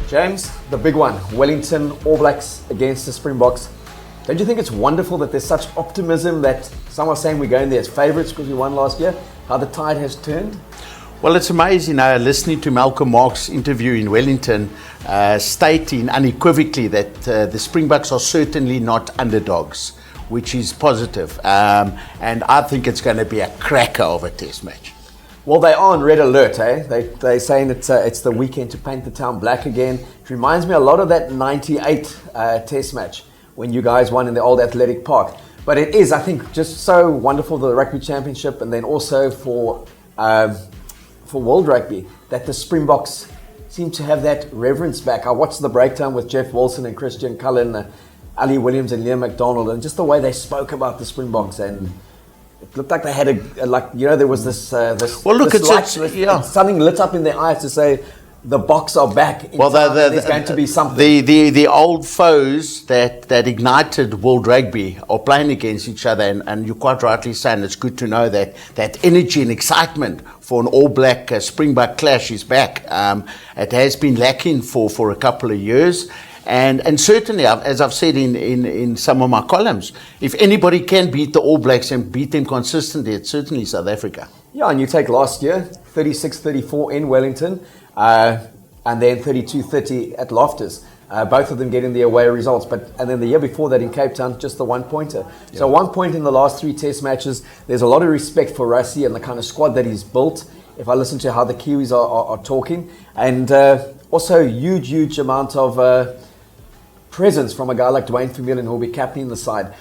James, the big one, Wellington All Blacks against the Springboks. Don't you think it's wonderful that there's such optimism that some are saying we're going there as favourites because we won last year? How the tide has turned? Well, it's amazing listening to Malcolm Marx's interview in Wellington stating unequivocally that the Springboks are certainly not underdogs, which is positive. And I think it's going to be a cracker of a test match. Well, they are on red alert, eh? They're saying it's the weekend to paint the town black again. It reminds me a lot of that 98 test match when you guys won in the old athletic park. But it is, I think, just so wonderful for the Rugby Championship and then also for World Rugby that the Springboks seem to have that reverence back. I watched the breakdown with Jeff Wilson and Christian Cullen, Ali Williams and Liam McDonald, and just the way they spoke about the Springboks, and it looked like they had there was this. Well, look, something lit up in their eyes to say the Boks are back. Well, there's going to be something. The old foes that ignited World Rugby are playing against each other, and you're quite rightly saying it's good to know that energy and excitement for an All Black Springbok clash is back. It has been lacking for a couple of years. And certainly, as I've said in some of my columns, if anybody can beat the All Blacks and beat them consistently, it's certainly South Africa. Yeah, and you take last year, 36-34 in Wellington, and then 32-30 at Loftus. Both of them getting the away results. And then the year before that in Cape Town, just the 1 pointer. Yeah. So 1 point in the last 3 test matches. There's a lot of respect for Rassie and the kind of squad that he's built, if I listen to how the Kiwis are talking. And also huge amount of presence from a guy like Dwayne Vermeulen, who will be captaining the side.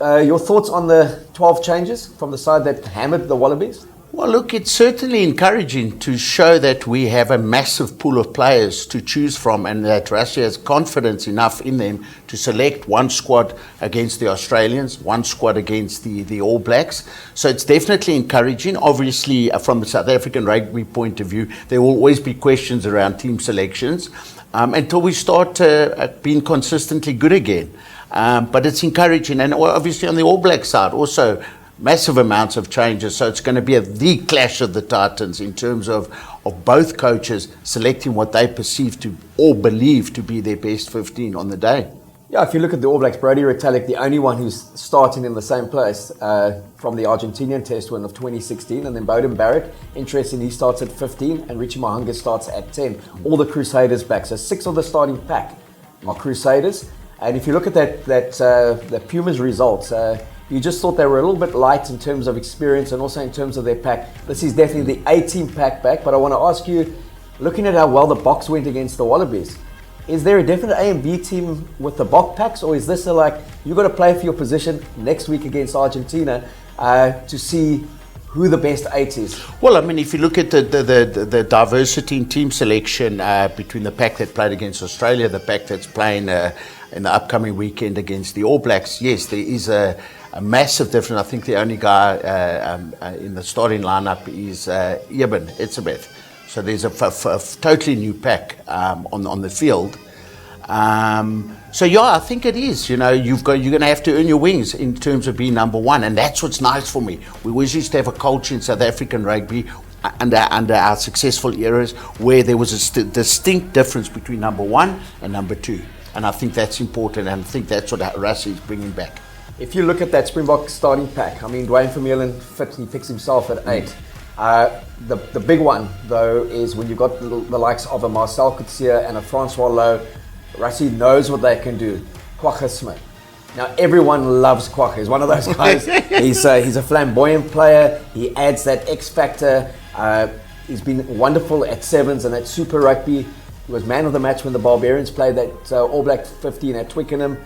Your thoughts on the 12 changes from the side that hammered the Wallabies? Well, look, it's certainly encouraging to show that we have a massive pool of players to choose from and that Russia has confidence enough in them to select one squad against the Australians, one squad against the All Blacks. So it's definitely encouraging. Obviously, from the South African rugby point of view, there will always be questions around team selections until we start being consistently good again. But it's encouraging. And obviously on the All Black side also, massive amounts of changes, so it's going to be the clash of the Titans in terms of both coaches selecting what they perceive to or believe to be their best 15 on the day. Yeah, if you look at the All Blacks, Brodie Retallick, the only one who's starting in the same place from the Argentinian test win of 2016, and then Beauden Barrett, interesting, he starts at 15, and Richie Mahunga starts at 10. All the Crusaders back, so 6 of the starting pack are Crusaders. And if you look at the Pumas results, you just thought they were a little bit light in terms of experience and also in terms of their pack. This is definitely the A-team pack back, but I want to ask you, looking at how well the Boks went against the Wallabies, is there a definite A and B team with the Bok packs, or is this you've got to play for your position next week against Argentina to see who the best 8 is? Well, I mean, if you look at the diversity in team selection between the pack that played against Australia, the pack that's playing in the upcoming weekend against the All Blacks, yes, there is a massive difference. I think the only guy in the starting lineup is Eben Etzebeth. So there's a totally new pack on the field. So yeah, I think it is. You're going to have to earn your wings in terms of being number one, and that's what's nice for me. We always used to have a culture in South African rugby under our successful eras where there was a distinct difference between number one and number two, and I think that's important, and I think that's what Rassie is bringing back. If you look at that Springbok starting pack, I mean, Dwayne Vermeulen he picks himself at 8. The big one, though, is when you've got the likes of a Marcel Coetzee and a Francois Lowe. Rassie knows what they can do. Kwagga Smith. Now, everyone loves Kwagga. He's one of those guys. He's a flamboyant player. He adds that X factor. He's been wonderful at sevens and at Super Rugby. He was man of the match when the Barbarians played that All Black 15 at Twickenham.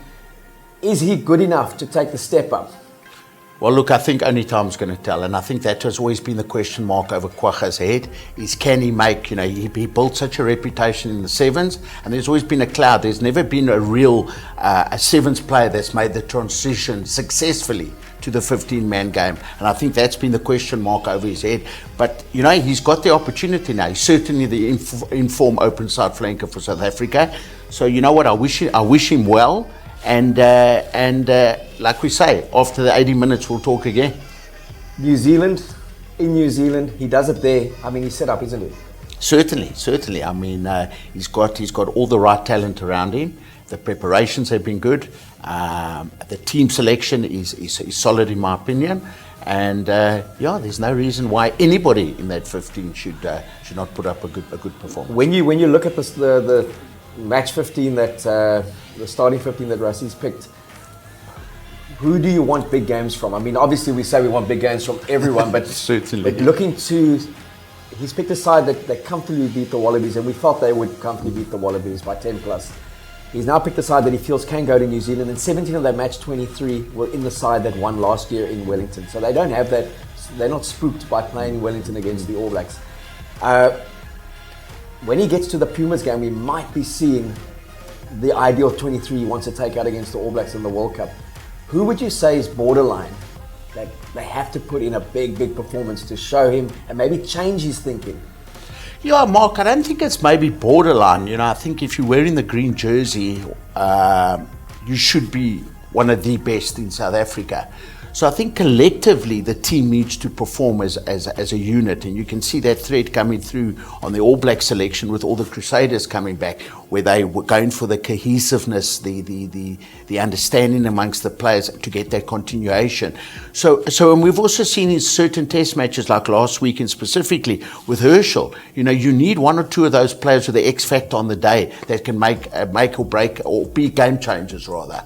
Is he good enough to take the step up? Well, look, I think only time's going to tell, and I think that has always been the question mark over Kwagga's head, is can he make, he built such a reputation in the sevens, and there's always been a cloud. There's never been a real a sevens player that's made the transition successfully to the 15-man game, and I think that's been the question mark over his head. But, he's got the opportunity now. He's certainly the informed open side flanker for South Africa. So, you know what, I wish him well. And like we say, after the 80 minutes, we'll talk again. In New Zealand, he does it there. I mean, he's set up, isn't he? Certainly. I mean, he's got all the right talent around him. The preparations have been good. The team selection is solid in my opinion. And there's no reason why anybody in that 15 should not put up a good performance. When you look at this, the match 15 that the starting 15 that Rusty's picked, who do you want big games from? I mean, obviously we say we want big games from everyone, but certainly. But he's picked a side that comfortably beat the Wallabies, and we thought they would comfortably beat the Wallabies by 10 plus. He's now picked a side that he feels can go to New Zealand, and 17 of that match 23 were in the side that won last year in Wellington. So they don't have that, they're not spooked by playing in Wellington against the All Blacks. When he gets to the Pumas game, we might be seeing the ideal 23 he wants to take out against the All Blacks in the World Cup. Who would you say is borderline that they have to put in a big performance to show him and maybe change his thinking? Yeah, Mark, I don't think it's maybe borderline. I think if you're wearing the green jersey, you should be one of the best in South Africa. So I think collectively the team needs to perform as a unit, and you can see that thread coming through on the All Black selection with all the Crusaders coming back, where they were going for the cohesiveness, the understanding amongst the players to get that continuation. So and we've also seen in certain test matches like last weekend specifically with Herschel, you need one or two of those players with the X factor on the day that can make or break or be game changers rather.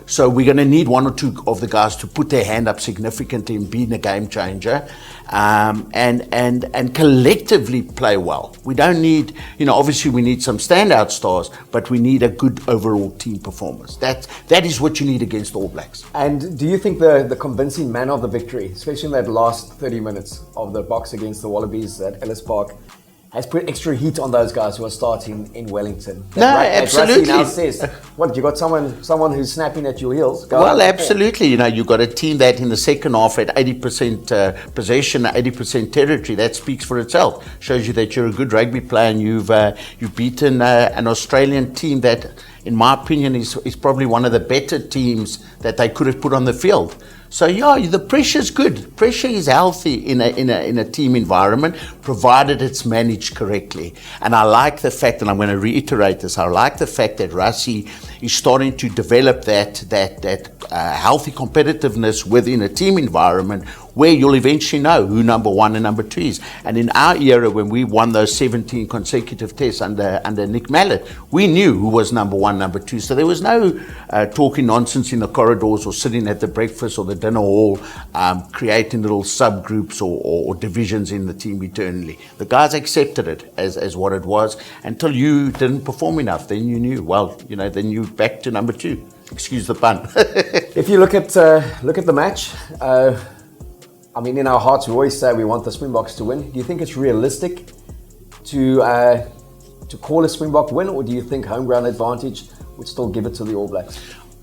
So we're going to need one or two of the guys to put their hand up significantly in being a game changer, and collectively play well. We don't need, obviously we need some standout stars, but we need a good overall team performance. That is what you need against All Blacks. And do you think the convincing man of the victory, especially in that last 30 minutes of the box against the Wallabies at Ellis Park, has put extra heat on those guys who are starting in Wellington? Absolutely. Now says, what, you got someone who's snapping at your heels? Absolutely. You've got a team that in the second half had 80% possession, 80% territory. That speaks for itself. Shows you that you're a good rugby player, and you've beaten an Australian team that, in my opinion, is probably one of the better teams that they could have put on the field. So the pressure's good. Pressure is healthy in a team environment, provided it's managed correctly. And I like the fact, and I'm going to reiterate this, I like the fact that Rassie is starting to develop that healthy competitiveness within a team environment where you'll eventually know who number one and number two is. And in our era, when we won those 17 consecutive tests under Nick Mallett, we knew who was number one, number two. So there was no talking nonsense in the corridors or sitting at the breakfast or the dinner hall, creating little subgroups or divisions in the team eternally. The guys accepted it as what it was until you didn't perform enough. Then you knew, then you're back to number two. Excuse the pun. If you look at the match, in our hearts we always say we want the Springboks to win. Do you think it's realistic to call a Springbok win, or do you think home ground advantage would still give it to the All Blacks?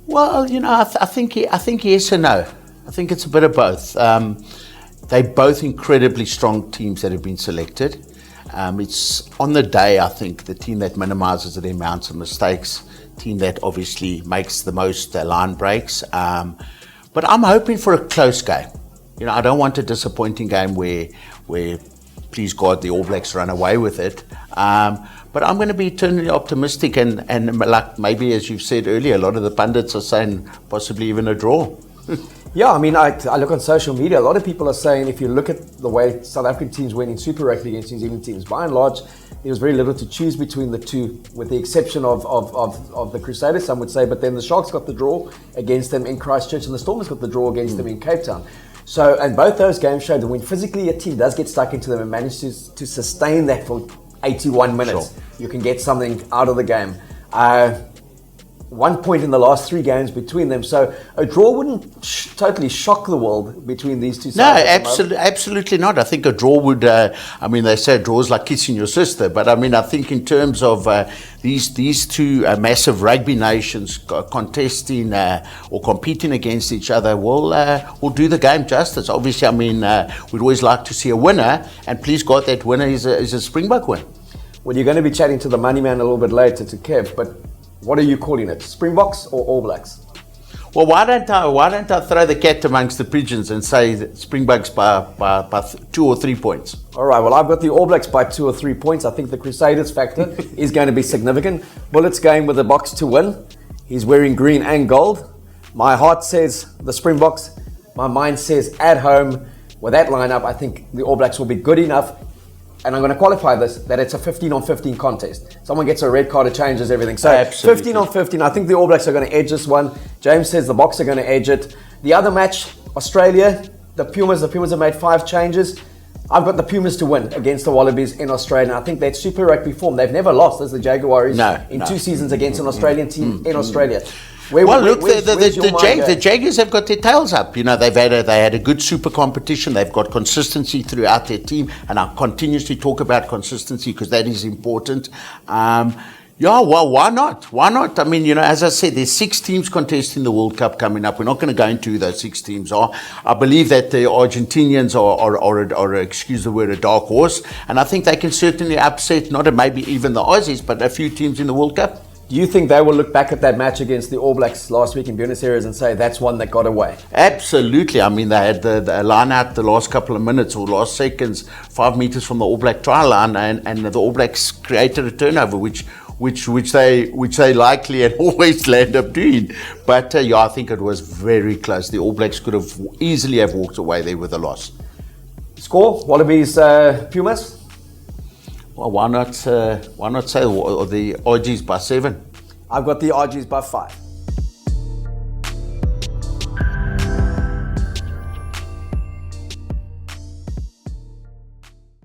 Well, I think yes and no. I think it's a bit of both. They're both incredibly strong teams that have been selected. It's on the day, I think, the team that minimises the amounts of mistakes, team that obviously makes the most line breaks. But I'm hoping for a close game. I don't want a disappointing game where please God, the All Blacks run away with it. But I'm going to be eternally optimistic, and like maybe, as you've said earlier, a lot of the pundits are saying possibly even a draw. Yeah, I look on social media, a lot of people are saying, if you look at the way South African teams went in Super Rugby against New Zealand teams, by and large, there was very little to choose between the two, with the exception of the Crusaders, some would say, but then the Sharks got the draw against them in Christchurch, and the Stormers got the draw against them in Cape Town. So, and both those games showed that when physically a team does get stuck into them and manages to sustain that for 81 minutes, you can get something out of the game. 1 point in the last 3 games between them. So a draw wouldn't totally shock the world between these two sides. No, absolutely not. I think a draw would, they say a draw is like kissing your sister. But I think in terms of these two massive rugby nations contesting or competing against each other will do the game justice. Obviously, we'd always like to see a winner. And please God, that winner is a Springbok win. Well, you're going to be chatting to the money man a little bit later, to Kev, but what are you calling it? Springboks or All Blacks? Well, why don't I throw the cat amongst the pigeons and say that Springboks by 2 or 3 points? All right, well, I've got the All Blacks by 2 or 3 points. I think the Crusaders factor is going to be significant. Bullet's going with the Boks to win. He's wearing green and gold. My heart says the Springboks. My mind says at home. With that lineup, I think the All Blacks will be good enough. And I'm going to qualify this, that it's a 15-on-15 contest. Someone gets a red card, it changes everything. So Absolutely. 15-on-15, I think the All Blacks are going to edge this one. James says the Boks are going to edge it. The other match, Australia, the Pumas have made 5 changes. I've got the Pumas to win against the Wallabies in Australia. And I think that's Super Rugby form. They've never lost as the Jaguars in 2 seasons against an Australian team in Australia. The Jaguars have got their tails up. You know, they had a good super competition. They've got consistency throughout their team, and I continuously talk about consistency because that is important. Well, why not? Why not? I mean, you know, as I said, there's 6 teams contesting the World Cup coming up. We're not going to go into who those 6 teams are. I believe that the Argentinians are, excuse the word, a dark horse, and I think they can certainly upset not maybe even the Aussies, but a few teams in the World Cup. Do you think they will look back at that match against the All Blacks last week in Buenos Aires and say that's one that got away? Absolutely. I mean, they had the line out the last couple of minutes or last seconds, 5 meters from the All Black try line, and the All Blacks created a turnover, which they likely and always land up doing. But I think it was very close. The All Blacks could have easily have walked away there with a loss. Score: Wallabies, Pumas. Well, why not say the RGs by 7? I've got the RGs by 5.